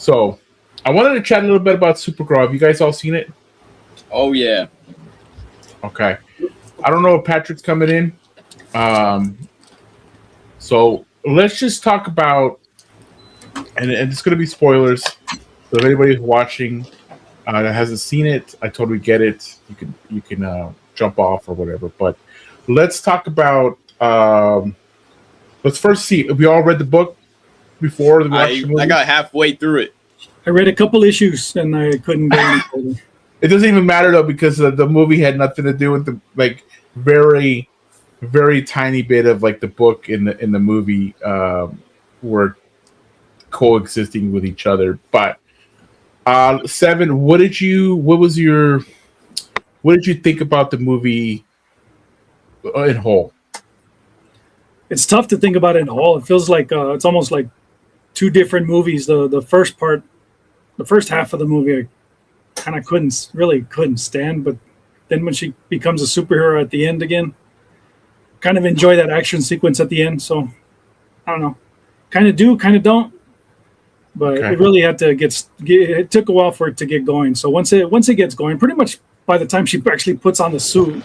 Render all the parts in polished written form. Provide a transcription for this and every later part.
So, I wanted to chat a little bit about Supergirl. Have you guys all seen it? Oh yeah. Okay. I don't know if Patrick's coming in. Um, so let's just talk about, and it's going to be spoilers. So if anybody's watching that hasn't seen it, I totally get it. You can jump off or whatever. But let's talk about. Let's first see. We all read the book before we watched the movie. I got halfway through it. I read a couple issues and I couldn't go any further. It doesn't even matter though because the movie had nothing to do with the very, very tiny bit of the book in the movie were coexisting with each other. But Seven, what did you think about the movie in whole? It's tough to think about it in whole. It feels like it's almost like two different movies. The first half of the movie, I kind of couldn't stand. But then when she becomes a superhero at the end again, kind of enjoy that action sequence at the end. So I don't know, kind of do, kind of don't. But It really had to it took a while for it to get going. So once it gets going, pretty much by the time she actually puts on the suit,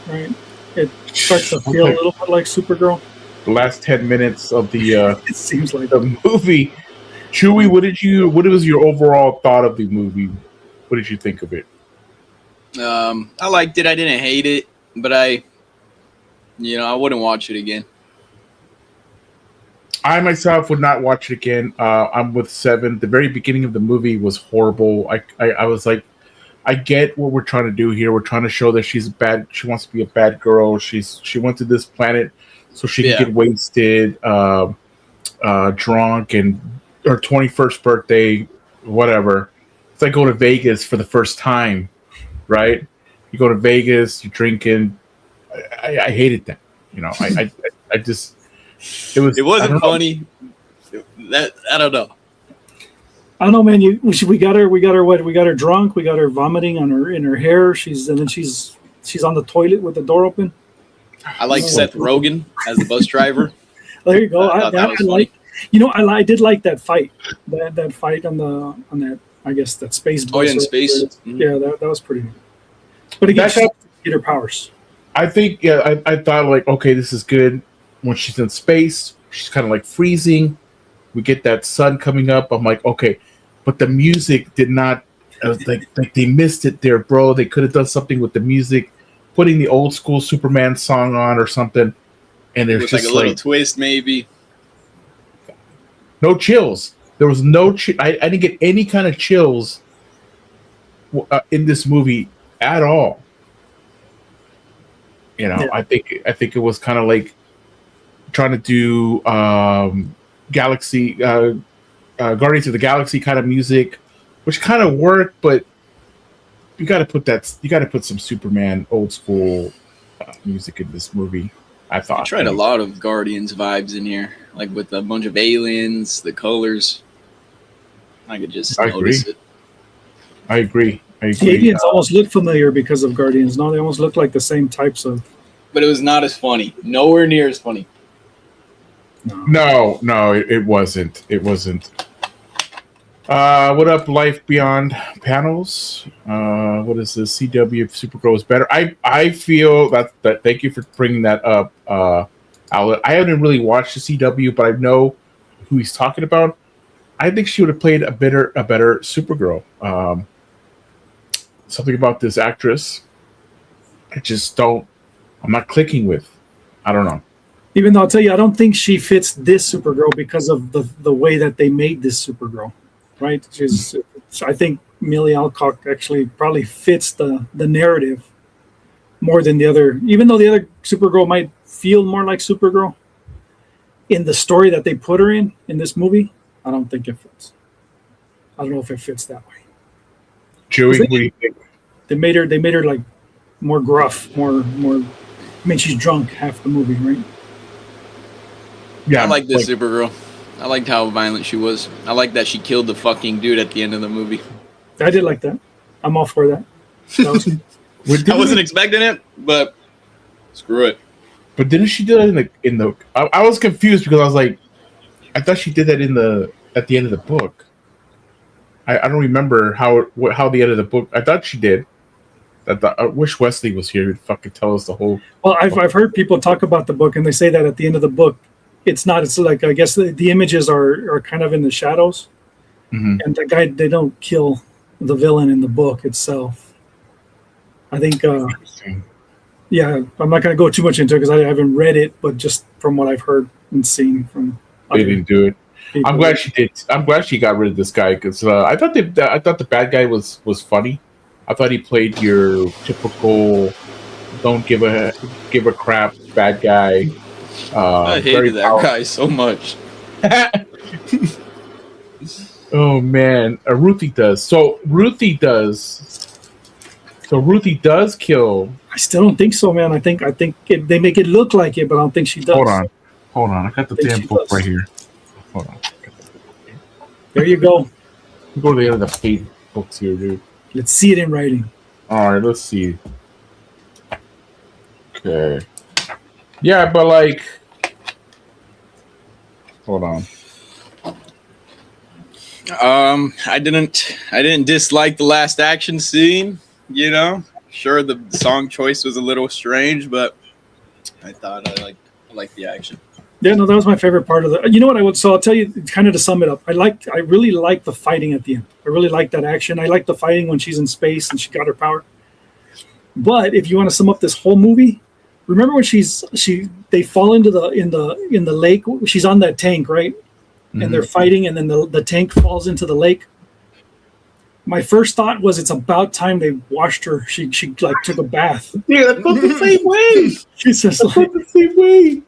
right, it starts to feel a little bit like Supergirl. The last 10 minutes of the it seems like the movie. Chewy, what was your overall thought of the movie? What did you think of it? I liked it. I didn't hate it, but I wouldn't watch it again. I myself would not watch it again. I'm with Seven. The very beginning of the movie was horrible. I was like, I get what we're trying to do here. We're trying to show that she's bad. She wants to be a bad girl. She went to this planet so she can get wasted, drunk, and her 21st birthday, whatever. It's like going to Vegas for the first time, right? You go to Vegas, you're drinking. I hated that. I just. It wasn't funny. I don't know. I don't know, man. We got her. What? We got her drunk. We got her vomiting in her hair. She's on the toilet with the door open. I like Seth Rogen as the bus driver. There you go. I did like that fight. That fight on that. I guess that space. Oh, yeah, in space. Mm-hmm. Yeah, that was pretty neat. But again, she get her powers. I think. Yeah, I thought okay, this is good. When she's in space, she's kind of freezing. We get that sun coming up. I'm like, okay, but the music did not. I was like they missed it there, bro. They could have done something with the music, putting the old school Superman song on or something. And there's just a little twist, maybe. No chills. There was no. I didn't get any kind of chills in this movie at all. Yeah. I think it was kind of trying to do Galaxy Guardians of the Galaxy kind of music, which kind of worked, but you got to put some Superman old school music in this movie. I thought I tried a lot of Guardians vibes in here, with a bunch of aliens, the colors. I could just notice it. I agree. The aliens almost look familiar because of Guardians. No, they almost look like the same types of. But it was not as funny. Nowhere near as funny. No, it wasn't. It wasn't. What up, Life Beyond panels? What is this? CW Supergirl is better. I feel that. Thank you for bringing that up, Outlet. I haven't really watched the CW, but I know who he's talking about. I think she would have played a better Supergirl. Something about this actress, I just don't. I'm not clicking with. I don't know. Even though I'll tell you, I don't think she fits this Supergirl because of the way that they made this Supergirl, right? I think Millie Alcock actually probably fits the narrative more than the other. Even though the other Supergirl might feel more like Supergirl, in the story that they put her in this movie, I don't think it fits. I don't know if it fits that way. Joey, what do you think? They made her more gruff, more. I mean, she's drunk half the movie, right? Yeah, I like this Supergirl. I liked how violent she was. I like that she killed the fucking dude at the end of the movie. I did like that. I'm all for that. I wasn't expecting it, but screw it. But didn't she do that in the? I was confused because I was like, I thought she did that in the at the end of the book. I don't remember how the end of the book. I thought she did. I wish Wesley was here to fucking tell us the whole. Well, I've heard people talk about the book, and they say that at the end of the book, it's not. It's like, I guess the images are kind of in the shadows, Mhm. and the guy, they don't kill the villain in the book itself. I think. Interesting. Yeah, I'm not going to go too much into it because I haven't read it, but just from what I've heard and seen from They other didn't do it. people. I'm glad she did. I'm glad she got rid of this guy because I thought the bad guy was funny. I thought he played your typical don't give a crap bad guy. I hated that guy so much. Oh man, Ruthie does. So Ruthie does kill. I still don't think so, man. I think they make it look like it, but I don't think she does. Hold on. I got the think damn she book does. right here. Hold on. There you go. We go to the end of the page books here, dude. Let's see it in writing. All right, let's see. Okay. Yeah, but like, hold on. I didn't dislike the last action scene. You know, sure the song choice was a little strange, but I thought I liked the action. Yeah, no, that was my favorite part of the. You know what I would? So I'll tell you, kind of to sum it up. I really liked the fighting at the end. I really liked that action. I liked the fighting when she's in space and she got her power. But if you want to sum up this whole movie, remember when they fall into in the lake. She's on that tank, right? Mhm. And they're fighting, and then the tank falls into the lake. My first thought was, it's about time they washed her. She like took a bath. Yeah, I felt the same way. She's just I like, felt the same way.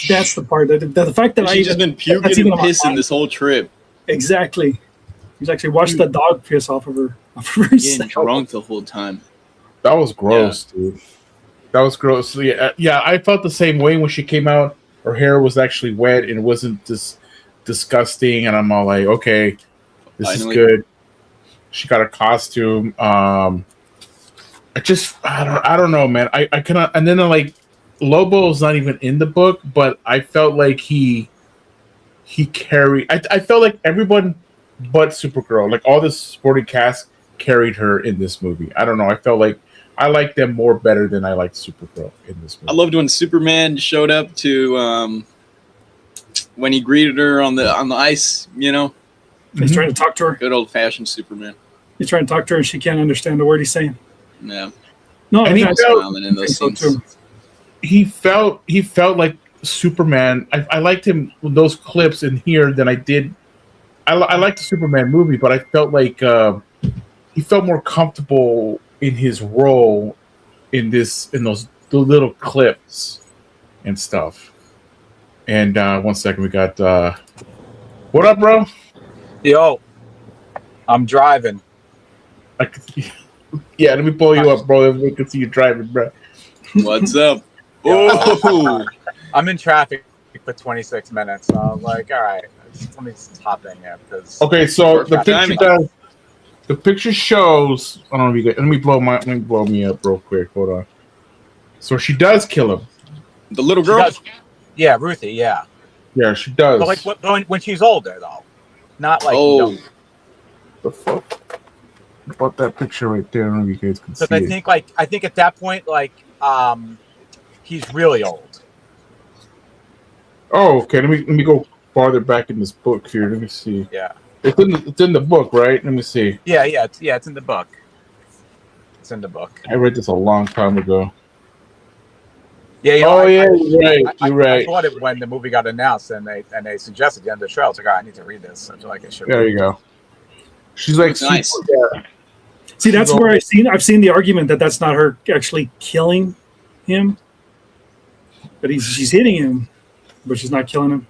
that's the part that the fact that She's just been puking that's even and on my pissing mind. this whole trip, Exactly. He's actually washed the dog piss off of her. getting drunk the whole time. That was gross, dude. That was gross. Yeah, I felt the same way when she came out. Her hair was actually wet and it wasn't just disgusting. And I'm all like, okay, this Finally. is good. She got a costume. I don't know, man. I cannot. And then like, Lobo's not even in the book, but I felt like he carried. I felt like everyone but Supergirl, like all the supporting cast, carried her in this movie. I don't know. I felt like I liked them more better than I liked Supergirl in this movie. I loved when Superman showed up to when he greeted her on the ice. You know, He's trying to talk to her. good old fashioned Superman. He's trying to talk to her, and she can't understand a word he's saying. Yeah, No, And he I felt- smiling in those think so scenes. too. He felt like Superman. I liked him with those clips in here than I did. I liked the Superman movie, but I felt like he felt more comfortable in his role in those the little clips and stuff. And 1 second, we got what up, bro? Yo, I'm driving. Yeah, let me pull you up, bro. We can see you driving, bro. What's up? Oh, I'm in traffic for 26 minutes. So I'm like, all right, let me just hop in here because Okay, so the Perfect picture timing. the picture shows. I don't know if you guys, let me blow me up real quick. Hold on. So she does kill him. the little she girl. does, yeah, Ruthie, yeah. Yeah, she does. But like when she's older though, not like Oh. young. The fuck about that picture right there? I don't know if you guys can see Because it. I think at that point he's really old. Oh, okay. Let me go farther back in this book here. Let me see. Yeah, It's in the book, right? Let me see. yeah, it's in the book. It's in the book. I read this a long time ago. Yeah, you know, Oh, I- yeah, I- you're right. I You're right. bought it when the movie got announced, and they suggested the end of the show. I was like, oh, I need to read this. I feel like I should. There read you go. She's like, Nice. super- See, that's where I've seen the argument that that's not her actually killing him, but she's hitting him, but she's not killing him.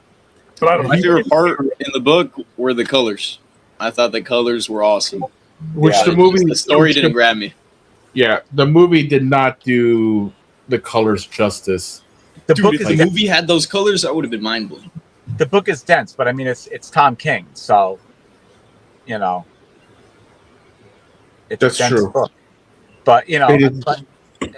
But I don't My know. favorite part in the book were the colors. I thought the colors were awesome. Which Yeah, the movie, The story didn't grab me. Yeah, the movie did not do the colors justice. The Dude, book if is the movie had those colors, I would have been mind blown. the book is dense, but I mean it's Tom King, so you know it's That's a dense true. book. But you know, It is. but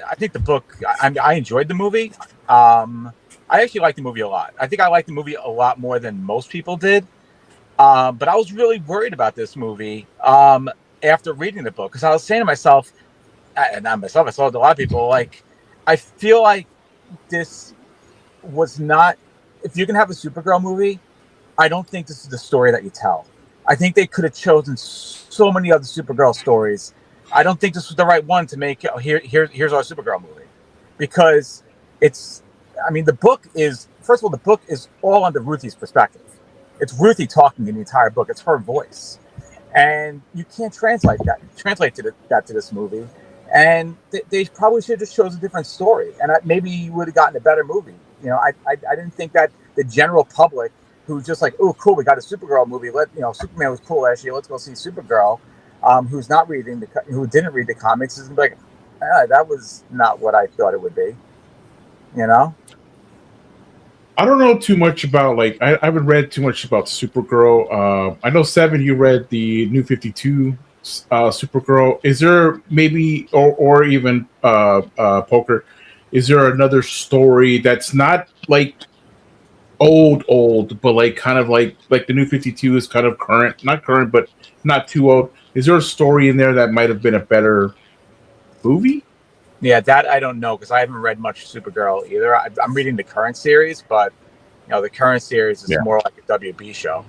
I think the book. I enjoyed the movie. I actually liked the movie a lot. I think I liked the movie a lot more than most people did. But I was really worried about this movie after reading the book because I was saying to myself, and not myself, I saw it to a lot of people, like, I feel like this was not, if you can have a Supergirl movie, I don't think this is the story that you tell. I think they could have chosen so many other Supergirl stories. I don't think this was the right one to make, here's our Supergirl movie. Because it's, I mean, the book is, first of all, the book is all under Ruthie's perspective. It's Ruthie talking in the entire book. It's her voice. And you can't translate that to this movie. And they probably should have just chosen a different story. And maybe you would have gotten a better movie. You know, I didn't think that the general public who's just like, oh, cool, we got a Supergirl movie. Superman was cool last year. Let's go see Supergirl. Who's not reading who didn't read the comics is gonna be like, that was not what I thought it would be. You know? I don't know too much about, like, I haven't read too much about Supergirl. I know, Seven, you read the New 52 Supergirl. Is there maybe, or even Poker, is there another story that's not like old, but like kind of like the New 52 is kind of current, not current, but not too old? Is there a story in there that might have been a better movie? Yeah, that I don't know because I haven't read much Supergirl either. I'm reading the current series, but you know, the current series is more like a WB show.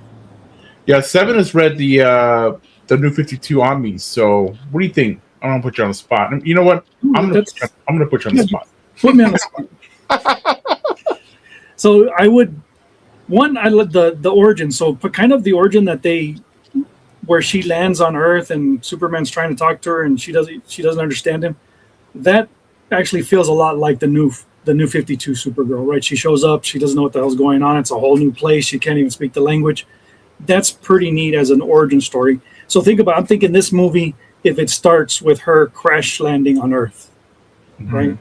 Yeah, Seven has read the New 52 on me. So, what do you think? I'm gonna put you on the spot. You know what? I'm gonna put you on the spot. Put me on the spot. So I love the origin. So, but kind of the origin that where she lands on Earth and Superman's trying to talk to her and she doesn't understand him. That actually feels a lot like the new 52 Supergirl, right? She shows up, she doesn't know what the hell's going on. It's a whole new place. She can't even speak the language. That's pretty neat as an origin story. So I'm thinking this movie, if it starts with her crash landing on Earth, right?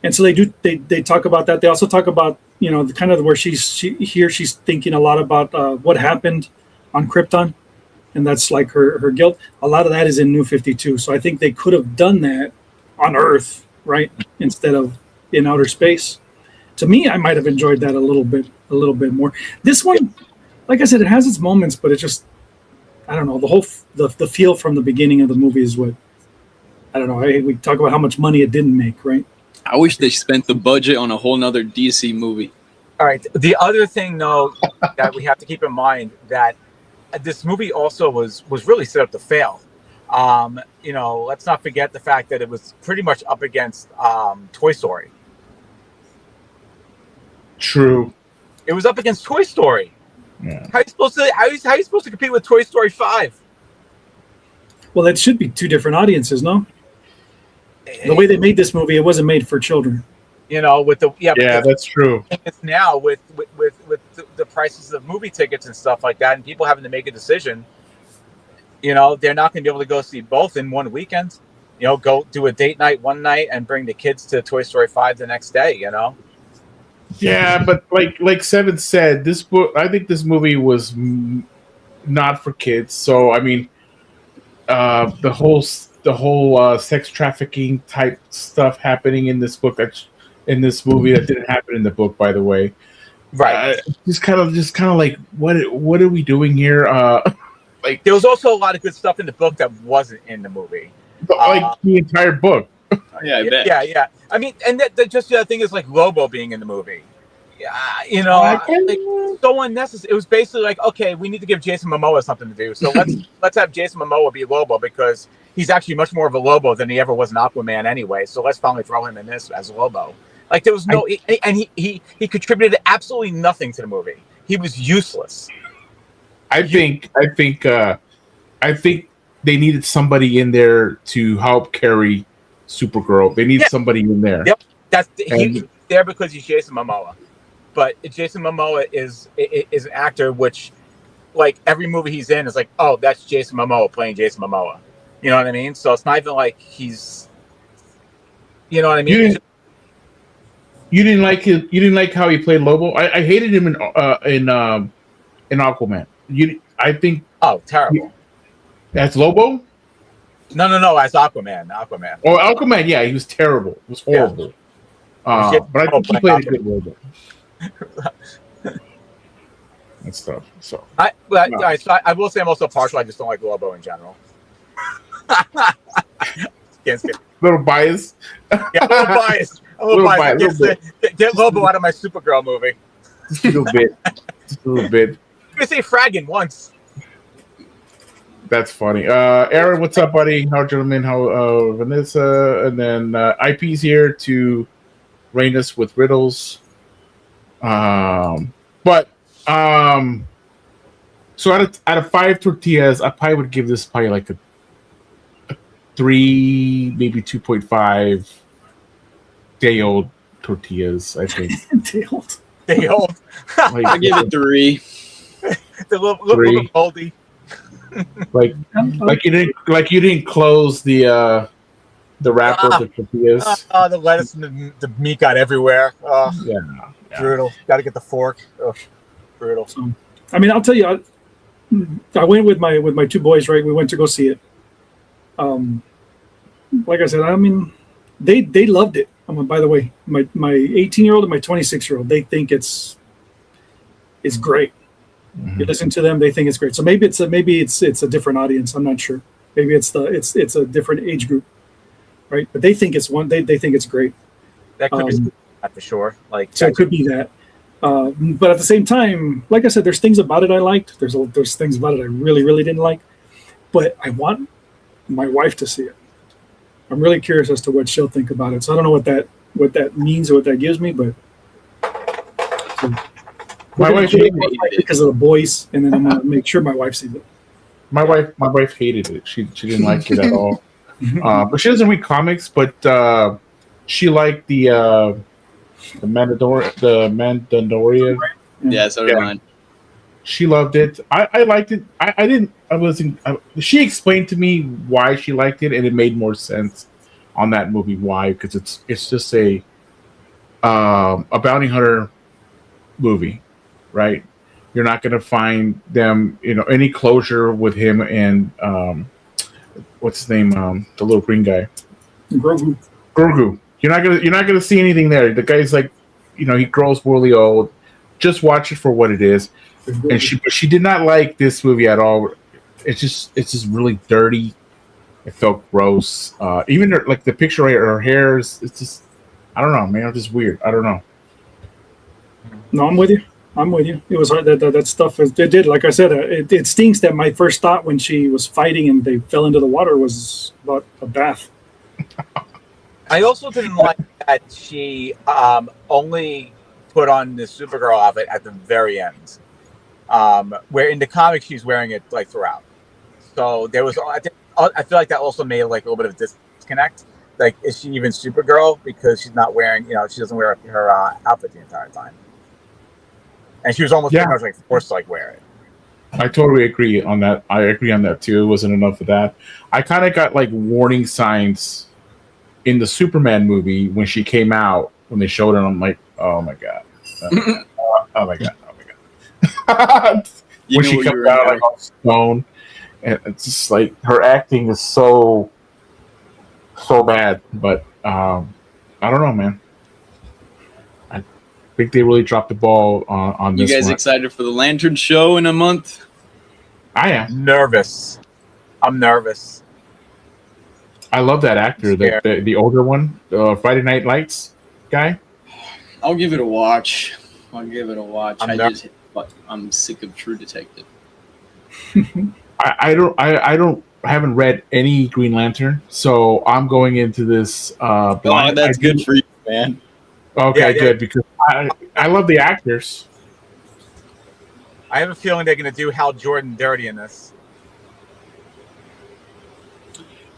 And so they talk about that. They also talk about, you know, the kind of where she's thinking a lot about what happened on Krypton. And that's like her guilt. A lot of that is in New 52. So I think they could have done that on Earth, right, instead of in outer space. To me, I might have enjoyed that a little bit more. This one, like I said, it has its moments, but it just, I don't know, the feel from the beginning of the movie is what, I don't know. We talk about how much money it didn't make, right? I wish they spent the budget on a whole nother DC movie. All right. The other thing, though, that we have to keep in mind that this movie also was really set up to fail. You know, let's not forget the fact that it was pretty much up against Toy Story. True. It was up against Toy Story. Yeah. How are you supposed to compete with Toy Story 5? Well, it should be two different audiences, no? The way they made this movie, it wasn't made for children. You know, with the that's true. It's now with the prices of movie tickets and stuff like that, and people having to make a decision. You know, they're not going to be able to go see both in one weekend. You know, go do a date night one night and bring the kids to Toy Story 5 the next day. You know. Yeah, but like Seven said, I think this movie was not for kids. So I mean, the whole sex trafficking type stuff happening in this book, in this movie, that didn't happen in the book, by the way. Right. Just kind of like, what are we doing here? Like, there was also a lot of good stuff in the book that wasn't in the movie. Like the entire book. Yeah, I bet. Yeah. I mean, and just the other thing is like Lobo being in the movie. Yeah, you know, like, so unnecessary. It was basically like, okay, we need to give Jason Momoa something to do, so let's have Jason Momoa be Lobo because he's actually much more of a Lobo than he ever was an Aquaman anyway. So let's finally throw him in this as Lobo. Like there was no, and he contributed absolutely nothing to the movie. He was useless. I think they needed somebody in there to help carry Supergirl. They need somebody in there. Yep, he's there because he's Jason Momoa. But Jason Momoa is an actor which, like, every movie he's in is like, oh, that's Jason Momoa playing Jason Momoa. You know what I mean? So it's not even like he's, you know what I mean? You didn't like his. You didn't like how he played Lobo. I hated him in Aquaman. I think. Oh, terrible. As Lobo? No. As Aquaman. Oh, Aquaman. Yeah, he was terrible. It was horrible. Yeah. But I think he played a good Lobo. and stuff. So I will say I'm also partial. I just don't like Lobo in general. Can't skip. little bias. Yeah, a little biased. A little biased. Get Lobo out of my Supergirl movie. Just a little bit. Just a little bit. I'm gonna say fragging once. That's funny. Aaron, what's up, buddy? How gentlemen? How Vanessa? And then IP's here to rain us with riddles. So out of 5 tortillas, I probably would give this probably like a 3, maybe 2.5 day-old tortillas, I think. Day old. Like, I give it 3. The little moldy. like you didn't close the wrapper of the tortillas. The lettuce and the meat got everywhere. Yeah. Brutal. Got to get the fork. Ugh, brutal. So, I mean, I'll tell you, I went with my 2 boys. Right, we went to go see it. Like I said, I mean, they loved it. By the way, my 18-year-old and my 26-year-old, they think it's great. Mm-hmm. You listen to them, they think it's great. So maybe it's a different audience. I'm not sure. Maybe it's a different age group, right? But they think it's they think it's great. That could be for sure. Like, so it could be that. But at the same time, like I said, there's things about it I liked. There's things about it I really, really didn't like. But I want my wife to see it. I'm really curious as to what she'll think about it. So I don't know what that means or what that gives me, but My wife hated it because of the boys, and then I'm gonna make sure my wife sees it. My wife hated it. She didn't like it at all. But she doesn't read comics. But she liked the Mandalorian. Yeah, so did mine. She loved it. I liked it. I didn't. I wasn't. She explained to me why she liked it, and it made more sense on that movie. Why? Because it's just a bounty hunter movie, right? You're not going to find them, any closure with him and what's his name, the little green guy, Grogu. You're not gonna see anything there. The guy's like, he grows really old. Just watch it for what it is. And she did not like this movie at all. It's just really dirty. It felt gross. Even like the picture of her hair it's just, I don't know, man. It's just weird. I don't know. No, I'm with you. It was hard that stuff. It did, like I said, it stinks that my first thought when she was fighting and they fell into the water was about a bath. I also didn't like that she only put on the Supergirl outfit at the very end, where in the comics she's wearing it like throughout. So there was, I feel like that also made like a little bit of a disconnect. Like, is she even Supergirl because she's not wearing, she doesn't wear her outfit the entire time, and she was almost pretty much like forced to like wear it. I totally agree on that. I agree on that too. It wasn't enough of that. I kind of got like warning signs in the Superman movie when she came out, when they showed her. I'm like, oh my god, oh my god. When she comes out like on stone, and it's just like her acting is so bad. But I don't know, man. I think they really dropped the ball on this. You guys one. excited for the Lantern show in a month? I am nervous. I'm nervous. I love that actor, the older one, Friday Night Lights guy. I'll give it a watch. I'm sick of True Detective. I haven't read any Green Lantern, so I'm going into this blind. That's good for you, man. Okay, good, because I love the actors. I have a feeling they're going to do Hal Jordan dirty in this.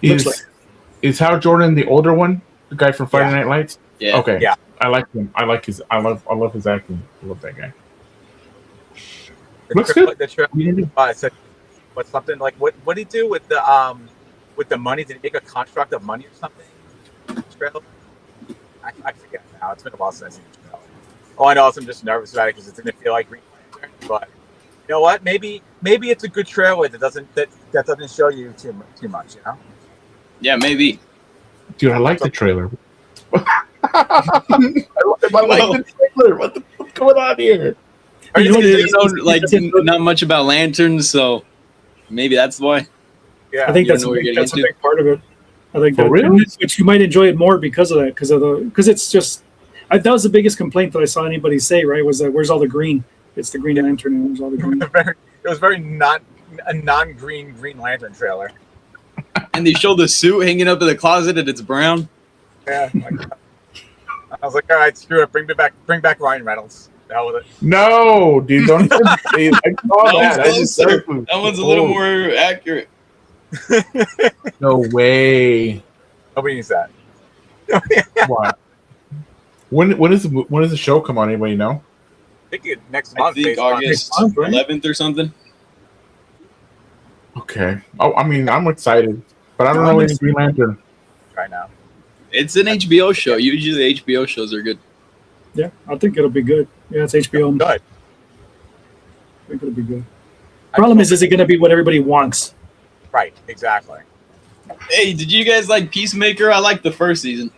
Is Hal Jordan the older one, the guy from Friday Night Lights? Yeah. Okay. Yeah. I like him. I love his acting. I love that guy. Looks good. Said, what's something like what did he do with the money? Did he make a construct of money or something? I forget now. It's been a while since I've seen the trailer. All I know is I'm just nervous about it because it didn't feel like Green Lantern. But you know what? Maybe it's a good trailer that doesn't show you too much. Yeah, maybe. Dude, I like the trailer. I like the trailer. What's going on here? You know what it You is? know, like not much about lanterns, so maybe that's why. Yeah. I think You that's know what you're that's a getting big part of it. I think For that, real? but you might enjoy it more because of that, because it's just. That was the biggest complaint that I saw anybody say. Right, was that where's all the green? It's the Green Lantern, and where's all the green? It was very not a non-green Green Lantern trailer. And they show the suit hanging up in the closet and it's brown. Yeah. I was like, all right, screw it. Bring back Ryan Reynolds. The hell with it. No, dude, don't even say it. I saw that. I just That one's a little more accurate. No way. Nobody needs that. What? When does the show come on? Anybody know? I think next I month. think based on- August month, right? 11th or something. Okay. Oh, I mean, I'm excited, but I don't No, know I'm any Green Lantern. right now. It's an HBO show. Usually HBO shows are good. Yeah, I think it'll be good. Yeah, it's HBO. Good. I think it'll be good. Problem is it going to be what everybody wants? Right. Exactly. Hey, did you guys like Peacemaker? I liked the first season.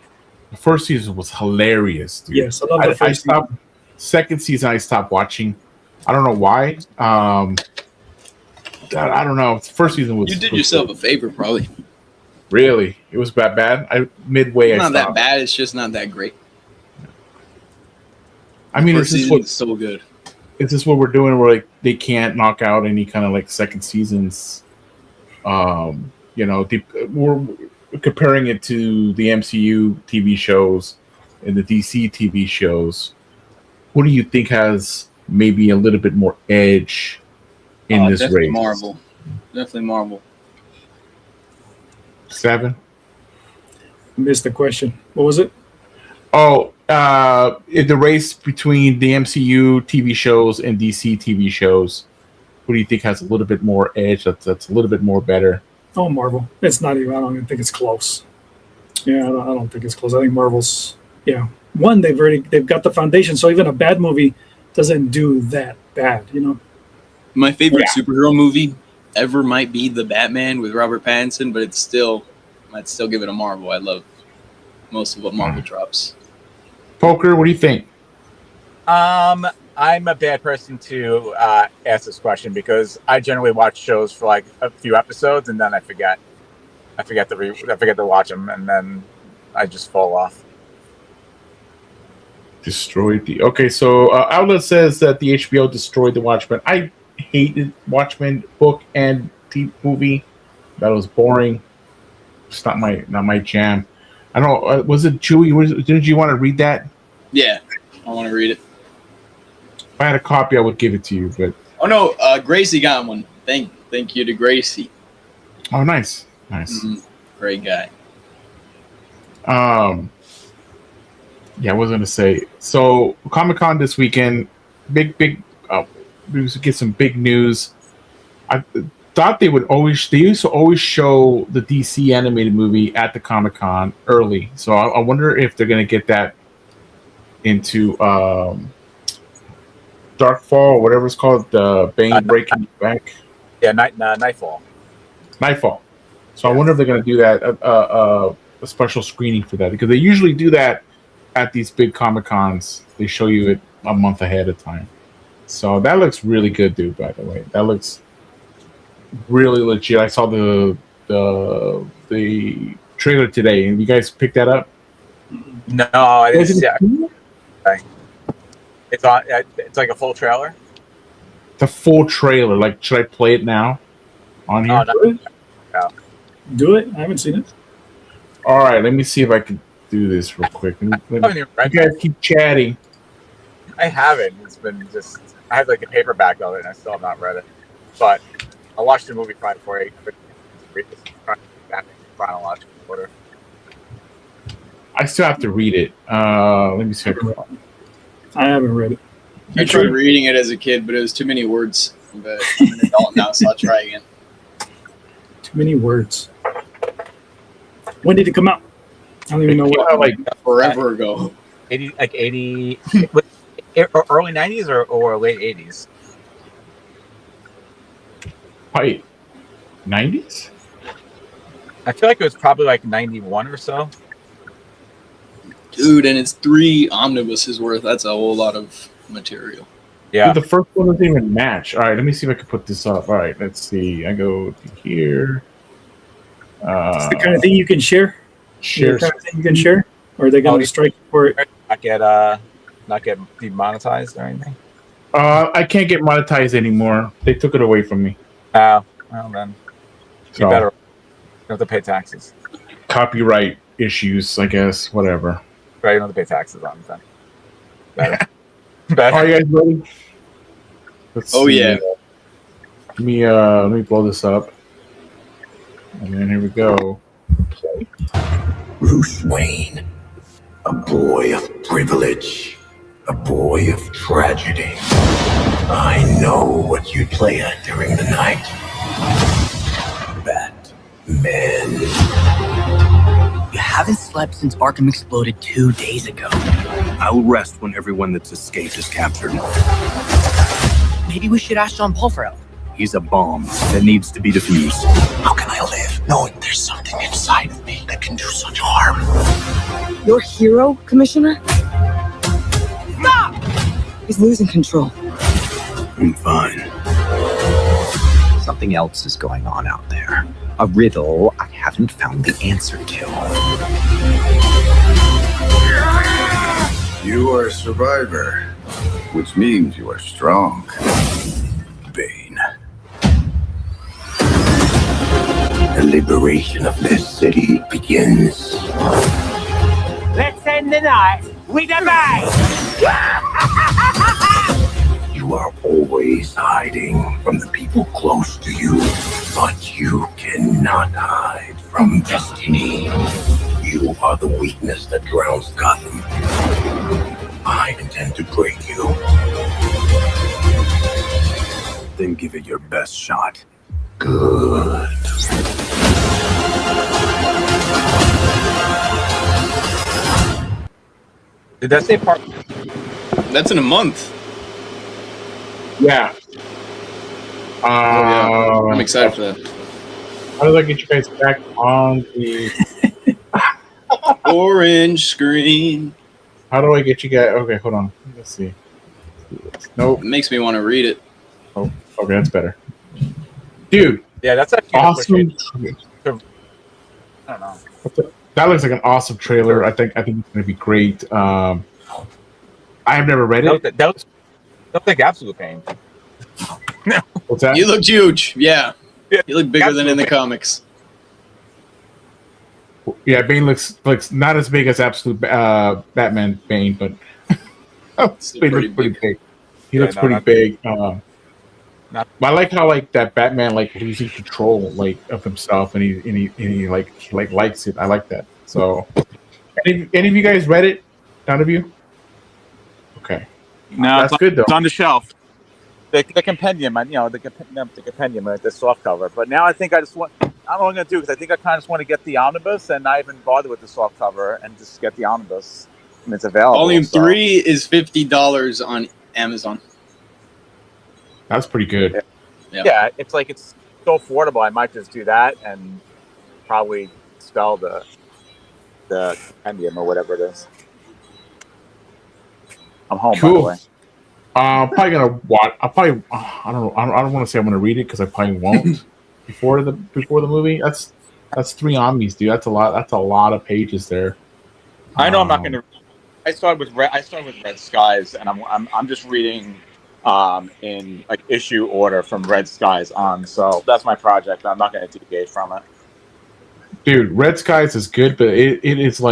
The first season was hilarious, dude. Yes, I love the I first stopped. Second season, I stopped watching. I don't know why. I don't know. The first season was. You did was yourself a favor, probably. Really, it was that bad. Midway, It's I not that stopped. bad. It's just not that great. I mean, First is this season what is so good. is this what we're doing? Where like they can't knock out any kind of like second seasons. We're comparing it to the MCU TV shows and the DC TV shows. What do you think has maybe a little bit more edge in this Definitely race? Marvel. Definitely Marvel. 7. Missed the question. What was it? Oh, in the race between the MCU TV shows and DC TV shows, who do you think has a little bit more edge? That's a little bit more better. Oh, Marvel. It's not even. I don't even think it's close. Yeah, I don't think it's close. I think Marvel's. Yeah, one they've got the foundation, so even a bad movie doesn't do that bad. You know. My favorite superhero movie ever might be The Batman with Robert Pattinson, but I'd still give it a Marvel. I love most of what Marvel drops. Poker, what do you think? I'm a bad person to ask this question because I generally watch shows for like a few episodes and then I forget. I forget to watch them, and then I just fall off. Destroyed the. Okay, so Outlet says that the HBO destroyed the Watchmen. I hated Watchmen book and movie. That was boring. It's not my jam. I don't know. Was it Chewy? Didn't you want to read that? Yeah, I want to read it. If I had a copy, I would give it to you. But Oh no, Gracie got one. Thank you to Gracie. oh, nice. Great guy. Yeah, I was gonna say. So Comic-Con this weekend, big. We used to get some big news. I thought they used to always show the DC animated movie at the Comic-Con early. So I wonder if they're gonna get that into Darkfall or whatever it's called, the Bane Breaking Back. Yeah, Nightfall. Nightfall. So I wonder if they're going to do that a special screening for that, because they usually do that at these big Comic-Cons. They show you it a month ahead of time. So that looks really good, dude. By the way, that looks really legit. I saw the trailer today, and you guys picked that up. No, I didn't see it. It's on. It's like a full trailer. The full trailer. Like, should I play it now on here? No. Do it. I haven't seen it. All right, let me see if I can do this real quick. I haven't even You read guys it. keep chatting. I haven't. It's been just. I have like a paperback of it, and I still have not read it. But I watched the movie probably before I read this chronological order. I still have to read it. Let me see. I haven't read it. I tried reading it as a kid, but it was too many words. But I'm an adult now, so I'll try again. Too many words. When did it come out? I don't even know what. Like Forever ago. 80, early 90s or late 80s. Wait, 90s? I feel like it was probably like 91 or so. Dude, and it's 3 omnibuses worth. That's a whole lot of material. Yeah. Dude, the first one doesn't even match. All right, let me see if I can put this up. All right, let's see. I go to here. It's the kind of thing you can share. Share. The kind of thing you can share, or are they going to strike you for it? Not get demonetized or anything. I can't get monetized anymore. They took it away from me. Oh, well then, So, you better you don't have to pay taxes. copyright issues, I guess. Whatever. Right, you don't have to pay taxes on it then. Better. Are Better. you guys ready? Let's Oh, see. yeah. Let me blow this up. And then here we go. Bruce Wayne, a boy of privilege, a boy of tragedy. I know what you play at during the night. Batman. You haven't slept since Arkham exploded 2 days ago. I'll rest when everyone that's escaped is captured. Maybe we should ask John Paul for help. He's a bomb that needs to be defused. How can I live knowing there's something inside of me that can do such harm? Your hero, Commissioner? Stop! He's losing control. I'm fine. Something else is going on out there. A riddle I haven't found the answer to. You are a survivor, which means you are strong. Bane. The liberation of this city begins. Let's end the night with a bang! You are always hiding from the people close to you, but you cannot hide from destiny. You are the weakness that drowns Gotham. I intend to break you. Then give it your best shot. Good. Did that say part? That's in a month. Yeah. I'm excited for that. How do I get you guys back on the? Orange screen. How do I get you guys? Okay, hold on. Let's see. Nope. It makes me want to read it. Oh, okay, that's better. Dude, Yeah, that's actually awesome. I don't know. That looks like an awesome trailer. I think it's going to be great. I have never read it. That was like absolute pain. What's that? You looked huge. Yeah. Yeah, You look bigger than in the absolutely. comics. Yeah, Bane looks not as big as absolute Batman Bane, but Still Bane pretty looks pretty big. big. He Yeah, looks no, pretty not- big. not- But I like how that Batman losing control of himself, and he likes it. I like that. So, any of you guys read it? None of you? Okay, No, that's good though. It's on the shelf. The compendium, the compendium, the soft cover. But now I think I don't know what I'm going to do because I think I kind of just want to get the omnibus and not even bother with the soft cover and just get the omnibus. And it's available. Volume so. 3 is $50 on Amazon. That's pretty good. Yeah, it's so affordable. I might just do that and probably spell the compendium or whatever it is. I'm home, by the Cool. way. I'm probably gonna watch. I don't know. I don't want to say I'm gonna read it because I probably won't before the movie. That's 3 omnis, dude. That's a lot. That's a lot of pages there. I know I'm not going to. I started with Red Skies, and I'm just reading in issue order from Red Skies on. So that's my project. I'm not going to deviate from it. Dude, Red Skies is good, but it is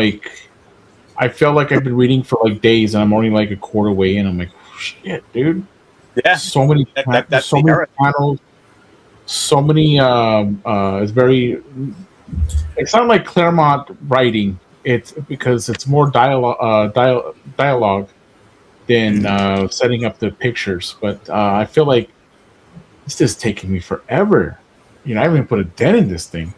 I feel like I've been reading for days, and I'm only a quarter way in. I'm like, shit, dude. Yeah, So many, that's so the many era. panels. So many. It's very. It's not like Claremont writing. It's because it's more dialogue than setting up the pictures. But I feel like this is taking me forever. I haven't even put a dent in this thing.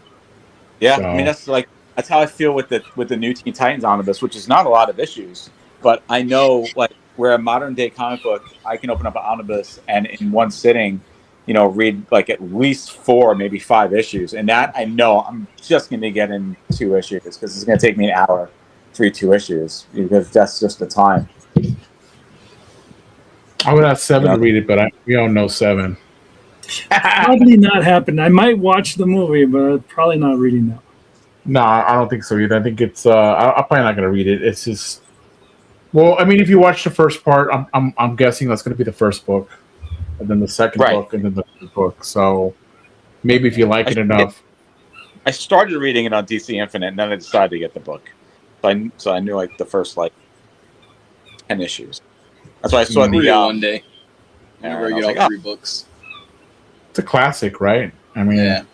Yeah, So- I mean that's how I feel with the new Teen Titans omnibus, which is not a lot of issues, but I know where a modern day comic book, I can open up an omnibus and in one sitting, read at least 4, maybe 5 issues, and that I know I'm just going to get in 2 issues because it's going to take me an hour to read 2 issues because that's just the time. I would ask Seven to read it, but we don't know Seven. Probably not happen. I might watch the movie, but probably not reading that. No, I don't think so either. I think it's. I'm probably not going to read it. It's just. Well, I mean, if you watch the first part, I'm guessing that's going to be the first book, and then the second book, and then the third book. So maybe if you like it enough. I started reading it on DC Infinite, and then I decided to get the book. So I knew like the first like 10 issues. That's why I saw the one day. Whenever I get all 3 books. It's a classic, right? I mean,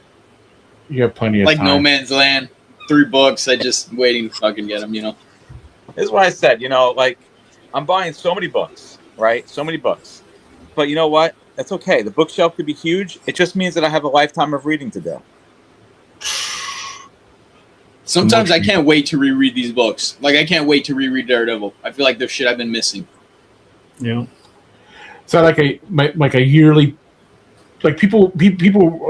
you have plenty of like time. No Man's Land, 3 books. I just waiting to fucking get them. This is what I said. Like I'm buying so many books, right? So many books. But you know what? That's okay. The bookshelf could be huge. It just means that I have a lifetime of reading to do. Sometimes I can't wait to reread these books. Like I can't wait to reread Daredevil. I feel like there's shit I've been missing. Yeah. So like a yearly, like people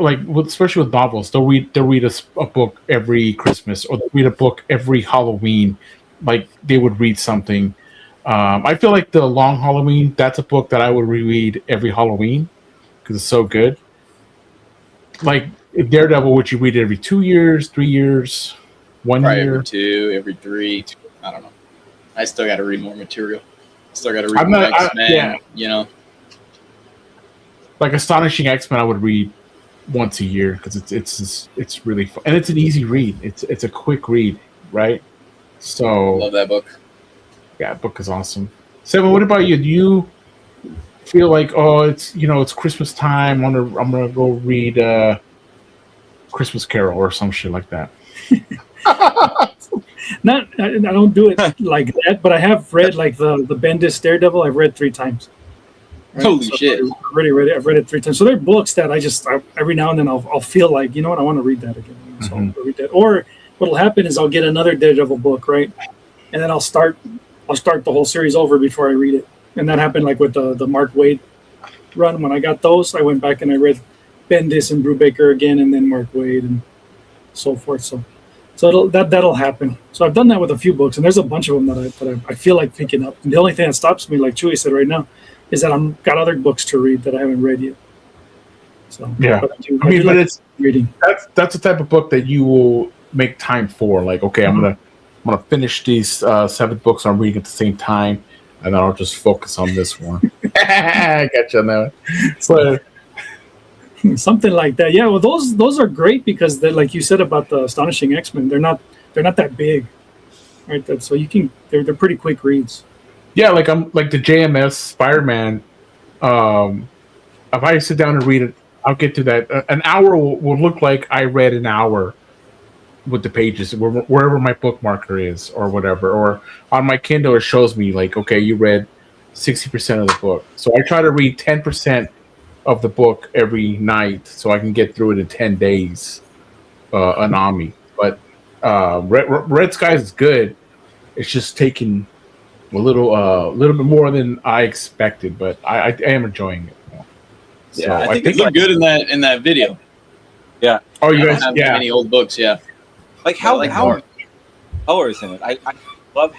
like especially with novels, they'll read a book every Christmas, or they'll read a book every Halloween. Like they would read something. I feel like the Long Halloween, that's a book that I would reread every Halloween because it's so good. Like Daredevil, would you read it every 2 years, 3 years, 1 Probably year? every 2, every 3. I don't know. I still got to read more material. Still got to read more X-Men. Like Astonishing X-Men, I would read once a year because it's really fun, and it's an easy read. It's a quick read, right? So love that book. Yeah, book is awesome. Seven, what about you? Do you feel like it's Christmas time? I'm gonna go read Christmas Carol or some shit like that. I don't do it like that, but I have read like the Bendis Daredevil. I've read 3 times. Right? Holy shit! I've already read it. I've read it 3 times. So they're books that every now and then I'll feel like, you know what, I want to read that again. So I'll read that. Or what'll happen is I'll get another Daredevil book, right, and then I'll start the whole series over before I read it. And that happened like with the Mark Waid run. When I got those, I went back and I read Bendis and Brubaker again, and then Mark Waid and so forth. So that'll happen. So I've done that with a few books, and there's a bunch of them that I feel like picking up. And the only thing that stops me, like Chewy said right now, is that I've got other books to read that I haven't read yet. So yeah, but it's reading. That's the type of book that you will make time for. Like, okay, I'm gonna finish these 7 books I'm reading at the same time, and then I'll just focus on this one. I got you on that one. So something like that. Yeah, well, those are great because they're, like you said about the Astonishing X-Men, they're not that big, right? So they're pretty quick reads. Yeah, like I'm like the JMS Spider-Man. If I sit down and read it, I'll get to that. An hour will look like I read an hour with the pages wherever my bookmarker is or whatever. Or on my Kindle, it shows me like, okay, you read 60% of the book. So I try to read 10% of the book every night so I can get through it in 10 days. An Ami, but Red Skies is good. It's just taking a little bit more than I expected, but I am enjoying it. So yeah, I think it looked good in that video. Yeah. Oh, you guys? Have yeah. many old books? Yeah. Like how colors in it. I love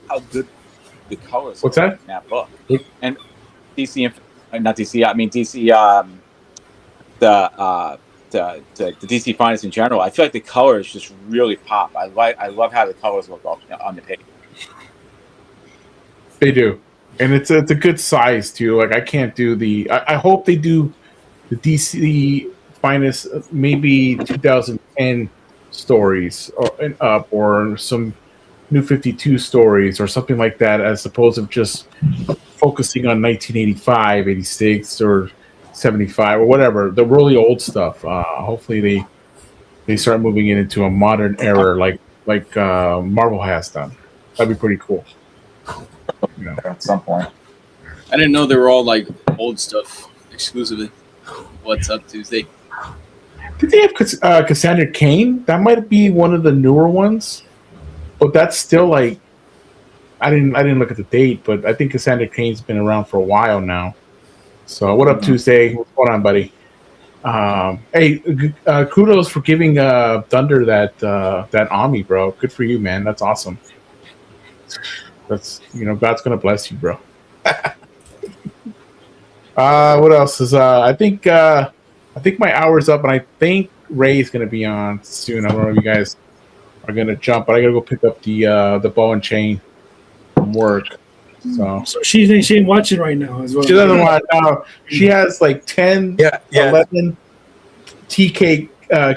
how good the colors. What's that? In that book? And DC, not DC. I mean DC. The DC Finest in general. I feel like the colors just really pop. I love how the colors look on the page. They do, and it's a good size too. Like I can't do I hope they do the DC Finest maybe 2010 stories or some New 52 stories or something like that, as opposed to just focusing on 1985, 86, or 75 or whatever, the really old stuff. Hopefully they start moving it into a modern era like Marvel has done. That'd be pretty cool. You know, at some point. I didn't know they were all like old stuff exclusively. What's Up Tuesday? Did they have Cassandra Cain? That might be one of the newer ones, but that's still like I didn't look at the date, but I think Cassandra Cain's been around for a while now. So what up, Tuesday? What's going on, buddy? Hey, kudos for giving Thunder that Ami, bro. Good for you, man. That's awesome. That's God's gonna bless you, bro. What else is I think my hour's up, and I think Ray's gonna be on soon. I don't know if you guys are gonna jump, but I gotta go pick up the ball and chain from work. So she ain't watching right now as well. she doesn't want. She has like 10, Yeah, yeah. 11 TK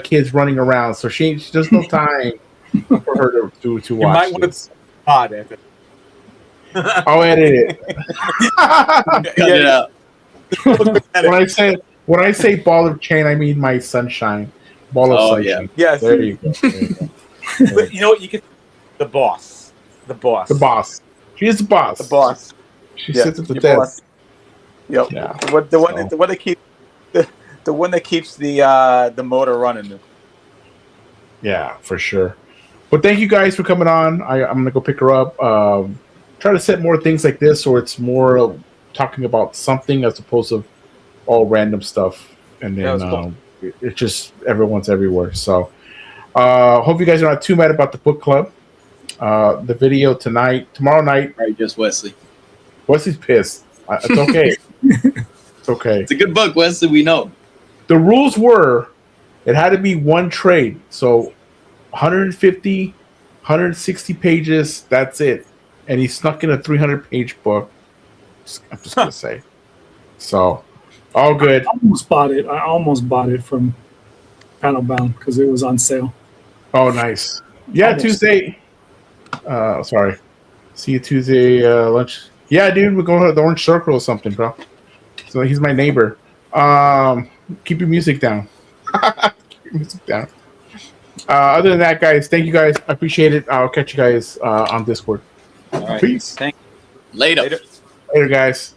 kids running around, so she does no time for her to watch. You might want this. to pod it. I'll edit it. Cut it out. When I say ball of chain, I mean my sunshine. Ball of sunshine. Yeah. Yes. There you go. There you go. But you know what? You can. The boss. The boss. She is the boss. The boss. She Yeah, sits at the your desk. boss. Yep. Yeah. The one that keeps the motor running. Yeah, for sure. But thank you guys for coming on. I'm gonna go pick her up. Try to set more things like this, or it's more of talking about something as opposed to all random stuff. And then cool. it's just everyone's everywhere. So hope you guys are not too mad about the book club. The video tomorrow night. Right, just Wesley. Wesley's pissed. It's okay. It's okay. It's a good book, Wesley. We know. The rules were it had to be one trade. So 150, 160 pages. That's it. And he snuck in a 300-page book. I'm just going to say. So, all good. I almost bought it from Panelbound because it was on sale. Oh, nice. Yeah, Almost. Tuesday. Sorry. See you Tuesday lunch. Yeah, dude, we're going to the Orange Circle or something, bro. So he's my neighbor. Keep your music down. Keep your music down. Other than that, guys, thank you guys. I appreciate it. I'll catch you guys on Discord. All right. Peace. Later. Later, guys.